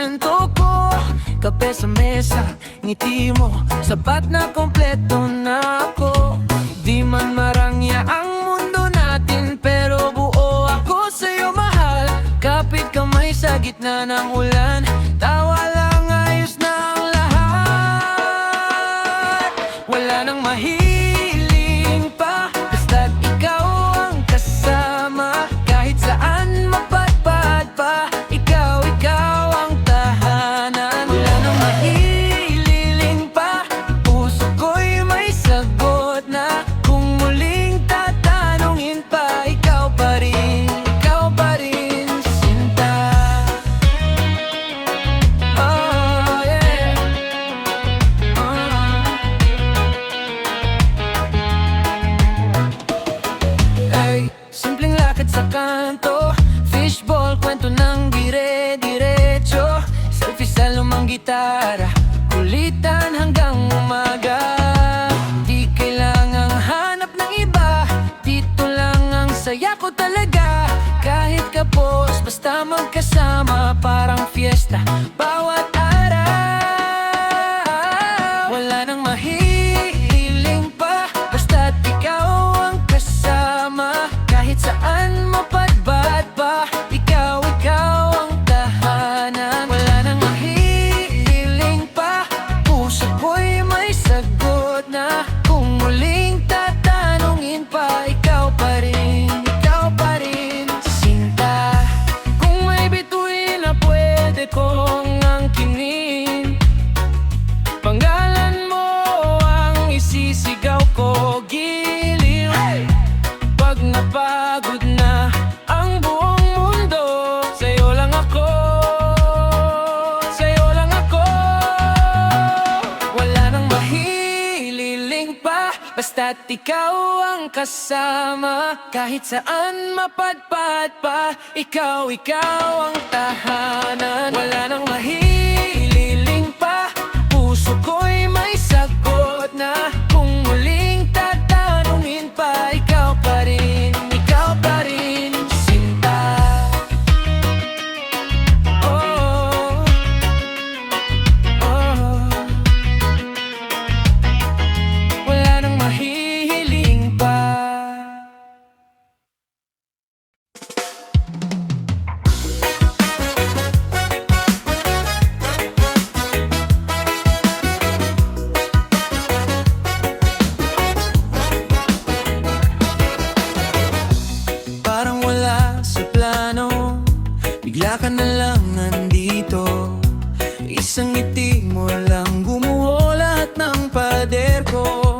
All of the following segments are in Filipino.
kwento ko. Kape sa mesa, ngiti mo, sapat na kompleto na ako. Di man marangya ang mundo natin, pero buo ako sa'yo mahal. Kapit kamay sa gitna ng ulan, tawa lang, ayos na ang lahat. Wala nang mahiling pa, basta't ikaw ang kasama. Kahit saan mapadpad pa, ikaw ang tahanan. Wala nang mahiling pa, puso ko'y may sagot na. Kung muling tatanungin pa, ikaw pa rin sinta. Oh yeah, Ay, simpleng lakad sa kanto, fishball, kwento ng dire-diretso. Selfie sa lumang gitara, kulitan hanggang umaga. Di kailangang hanap ng iba, dito lang ang saya ko talaga. Kahit kapos, basta magkasama, parang fiesta bawat araw. Wala nang mahiling pa, basta't ikaw ang kasama. Kahit saan mapadbad pa, ikaw ang tahanan. Wala nang mahiling pa, puso ko'y may sagot na. Kung muling tatanungin pa, ikaw pa rin sinta. Kung may bituin na pwede kong angkinin, pangalan mo ang isisigaw ko, giliw. Pag napagod na ang buong mundo, sa'yo lang ako. Wala nang mahililing pa, basta't ikaw ang kasama. Kahit saan mapadpad pa, ikaw ang tahanan. Wala nang mahililing pa, puso ko'y may sagot na. Kung muling tatanungin pa, ikaw pa rin sinta. Oh, oh. Wala nang mahihiling pa. Parang wala sa plano, bigla ka na lang nandito. Isang ngiti mo lang gumuho lahat ng pader ko.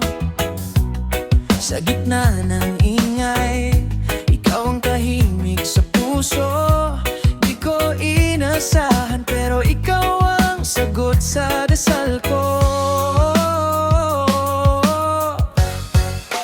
Sa gitna ng ingay, ikaw ang tahimik sa puso. Di ko inasahan, pero ikaw ang sagot sa dasal ko.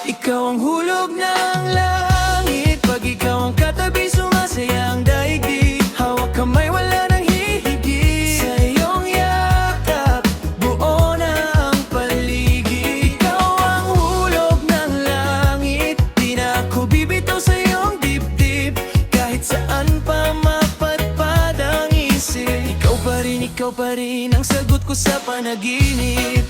Ikaw ang hulog ng langit, pag ikaw ang katabi, sumasaya ang daigdig. Hawak kamay, wala nang hihigit. Sa iyong yakap, buo na ang paligid. Ikaw ang hulog ng langit, di na ako bibitaw sa iyong dibdib. Kahit saan pa mapadpad ang isip, ikaw pa rin ang sagot ko sa panaginip.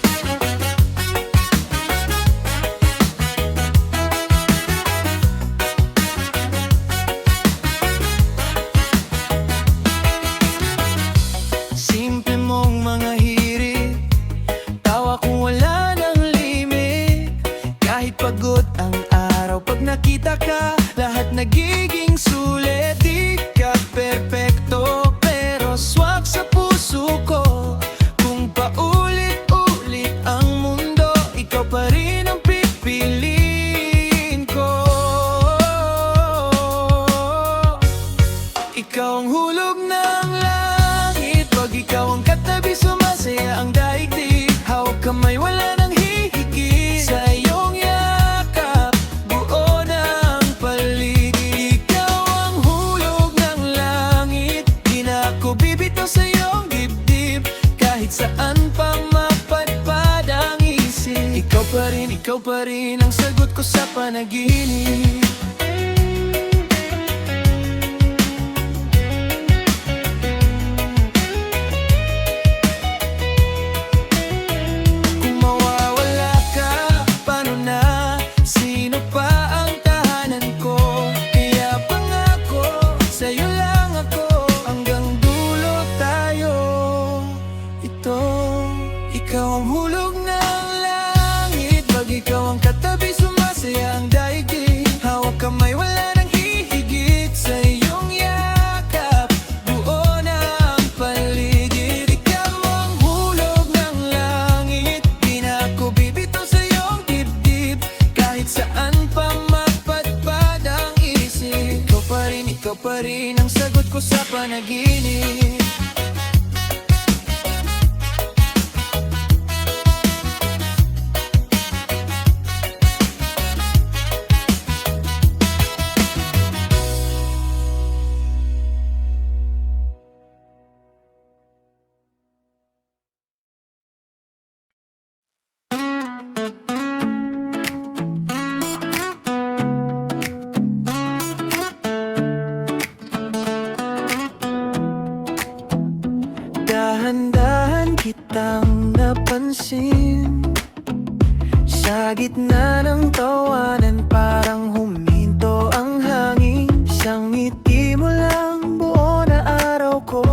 Simple mong mga hirit, tawa kung wala nang limit. Kahit pagod ang araw, pag nakita ka, lahat nagiging sulit. Di ka perpekto, pero swak sa puso ko. Kung paulit-ulit ang mundo, ikaw pa rin ang pipiliin ko. Ikaw ang hulog ng langit, pag ikaw ang katabi, sumasaya ang daigdig. Hawak kamay, wala nang hihigit. Sa iyong yakap, buo na ang paligid. Ikaw ang hulog ng langit, di na ako bibitaw sa iyong dibdib. Kahit saan pa mapadpad ang isip, ikaw pa rin ang sagot ko sa panaginip. sa'yo lang ako. Hanggang dulo tayo. Ito, ikaw ang hulog ng langit. Pag ikaw ang katabi, sumasaya ang daigdig. Hawak kamay, wala nang hihigit sa iyong yakap. Buo na ang paligid. Ikaw ang hulog ng langit. Di na ako bibito sa iyong dibdib. Kahit saan pa mapadpad ang isip, ikaw pa rin ang sagot ko sa panaginip. Dahan-dahan kitang napansin, sa gitna ng tawanan parang huminto ang hangin. Isang ngiti mo lang, buo na araw ko.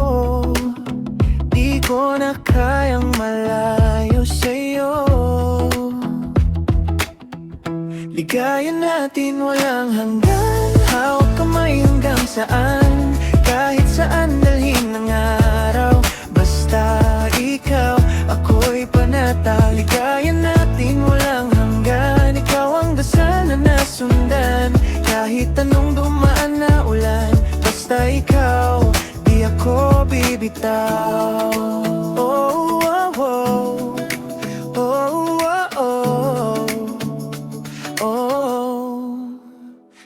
Di ko na kayang malayo sa'yo. Ligaya natin walang hanggan, hawak kamay hanggang saan. Kahit saan dalhin ng araw, basta ikaw, ako'y panatag. Ligaya natin walang hanggan, ikaw ang dasal na nasundan. Kahit anong dumaan na ulan, basta ikaw, di ako bibitaw. Oh, oh, oh. Oh, oh, oh. Oh.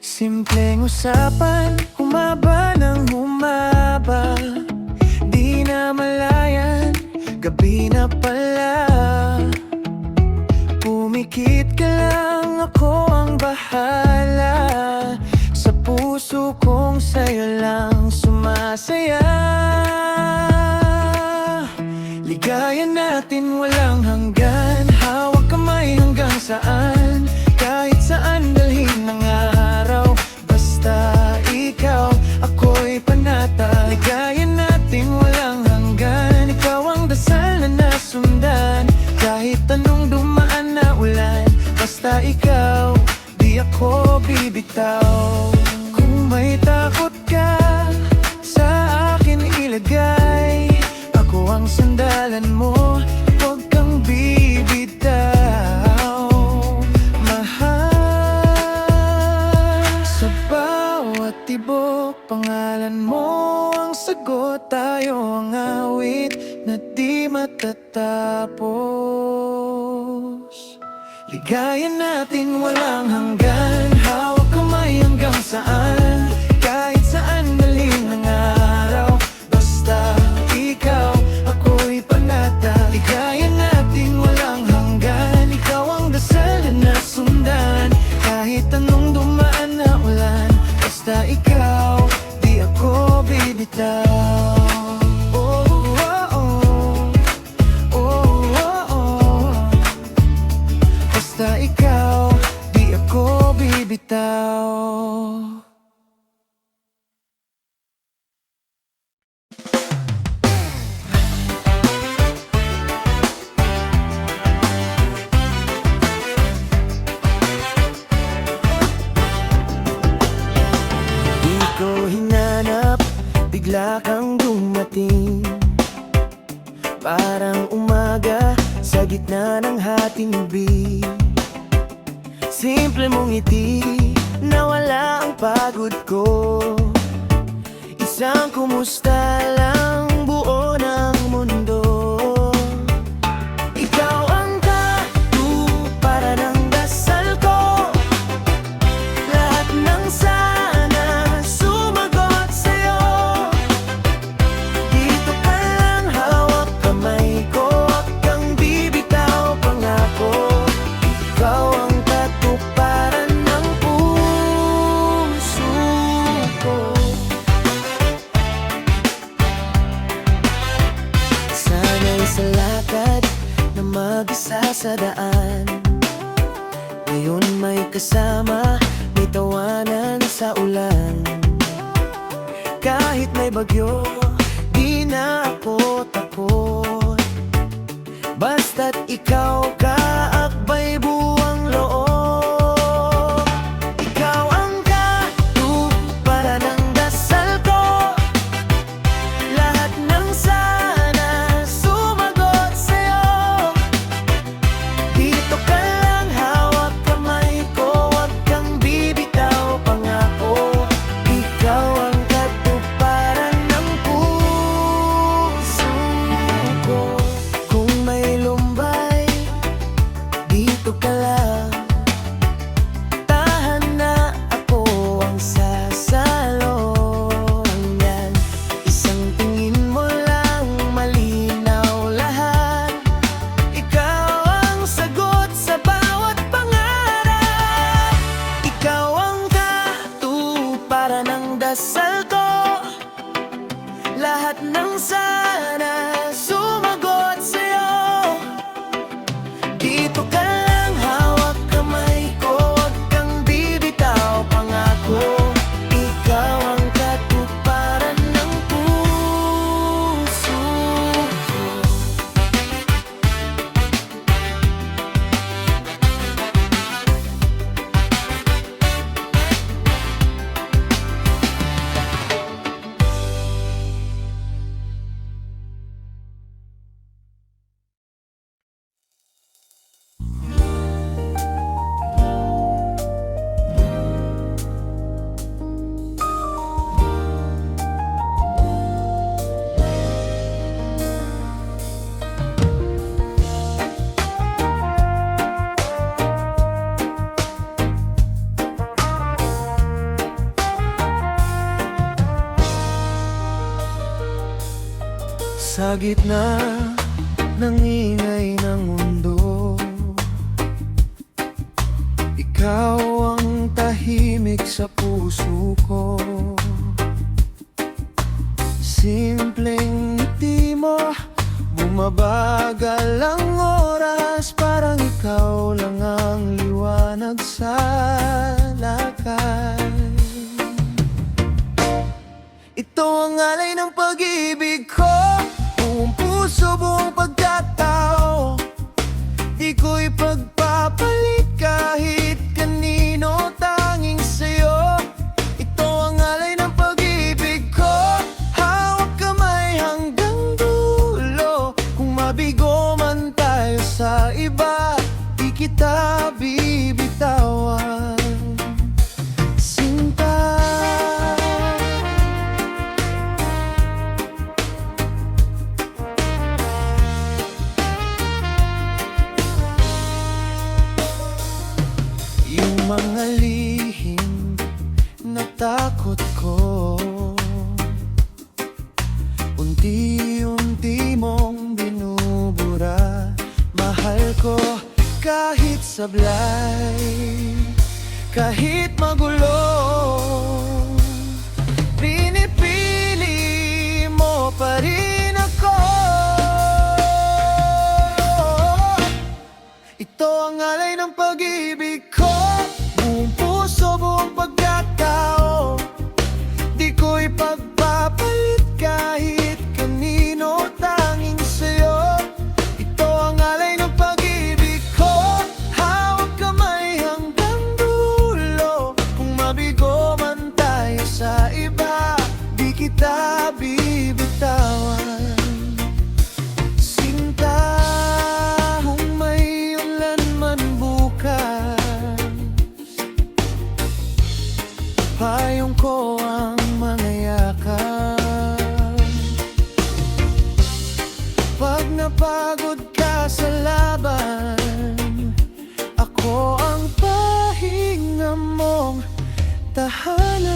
Simpleng usapan, humaba ng humaba. Di na malayan, gabi na pala. Pumikit ka lang, ako ang bahala. Sa puso kong sa'yo lang sumasaya. Ligaya natin walang hanggan, hawak kamay hanggang saan. Kahit saan dalhin ng araw, basta ikaw, ako'y panatag. Ligaya natin walang hanggan, ikaw ang dasal na nasundan. Kahit anong dumaan na ulan, basta ikaw, di ako bibitaw. Kung may takot ka, sa akin ilagay. Ako ang sandalan mo, huwag kang bibitaw. Mahal, sa bawat tibok, pangalan mo ang sagot. Tayo ang awit na di matatapos. Ligaya natin walang hanggan, hawak kamay hanggang saan. Kahit saan dalhin ng araw, basta ikaw, ako'y panatag. Ligaya natin walang hanggan, ikaw ang dasal na nasundan. Kahit anong dumaan na ulan, basta ikaw, di ako bibitaw. Oh, oh, oh. Oh, oh, oh. Basta ikaw, di ako bibitaw. Di ko hinanap, bigla kang dumating. Parang umaga sa gitna ng hatingbi. Simple mong ngiti, nawala ang pagod ko. Isang kumusta lang, buo ng mundo. Ikaw ang katuparan ng dasal ko. Lahat ng sana sumagot sa'yo. Dito ka lang, hawak kamay ko, huwag kang bibitaw, pangako. Ikaw ang katuparan ng puso ko. Sana'y sa lakad na mag-isa sa daan. Ngayon may kasama, may tawanan sa ulan. Kahit may bagyo, di na ako takot. Basta't ikaw kaakbay buwang loob. Ikaw ang katuparan ng dasal ko. Lahat ng sana sumagot sa'yo. Dito ka lang, hawak kamay ko. Huwag kang bibitaw, pangako. Ikaw ang katuparan ng puso ko. Kung may lumbay, dito ka lang. Tahan na ako ang sasalo. Hanggang isang tingin mo lang, malinaw lahat. Ikaw ang sagot sa bawat pangarap. Ikaw ang katuparan ng dasal ko. Lahat ng sana sumagot sa'yo. Dito ka lang, hawak kamay ko. Huwag kang bibitaw, pangako. Ikaw ang katuparan ng puso ko. Sa gitna ng ingay ng mundo, ikaw ang tahimik sa puso ko. Simpleng ngiti mo, bumabagal ang oras. Parang ikaw lang ang liwanag sa lakay. Ito ang alay ng pag-ibig ko, buong puso, buong pagkatao. Di ko ipagpapalit kahit kanino, tanging sa'yo. Ito ang alay ng pag-ibig ko, hawak kamay hanggang dulo. Kung mabigo man tayo sa iba, di kita bibitawan. Sinta, yung mga lihim na takot ko, unti-unti mong binubura. Mahal ko kahit sablay, kahit magulo. Pinipili mo pa rin ako. Ito ang alay ng pag-ibig ko, buong puso, buong pagkatao. Di ko ipagpapalit kahit kanino, tanging sa'yo. Ito ang alay ng pag-ibig ko, hawak kamay hanggang dulo. Kung mabigo man tayo sa iba, di kita bibitawan. Sinta, kung may ulan man bukas, payong ko ang mga yakap. Pag napagod ka sa laban, ako ang pahinga mong tahanan.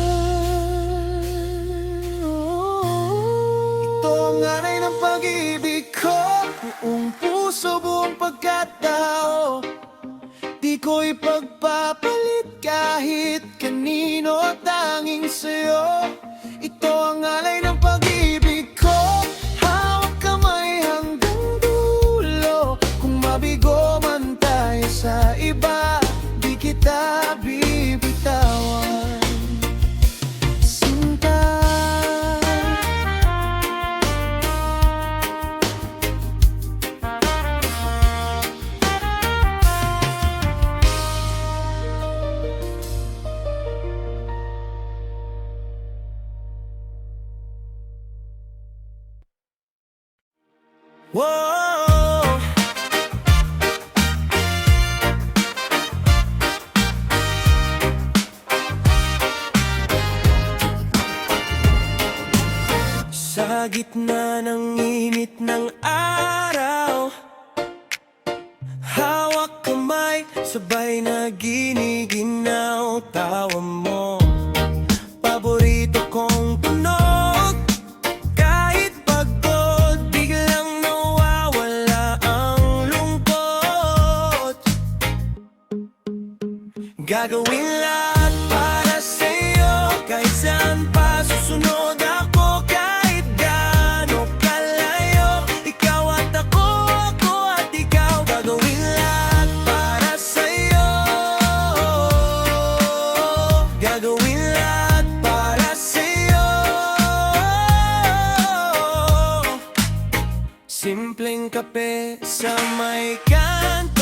Ito ang alay ng pag-ibig ko, buong puso, buong pagkatao. Di ko ipagpapalit kahit kanino, tanging sa'yo. Ito ang alay ng pag-ibig ko, hawak kamay hanggang dulo. Kung mabigo man tayo sa iba, di kita bibitawan. Sinta, Whoa. Sa gitna ng init ng araw, hawak kamay, sabay na giniginaw. Tawa mo, paborito kong tunog. Kahit pagod, biglang nawawala ang lungkot. Gagawin lahat para sa'yo, kahit saan pa susunod ako. Kahit gaano kalayo, ikaw at ako at ikaw. Gagawin lahat para sa'yo, gagawin lahat para sa'yo. Simpleng kape sa may kanto,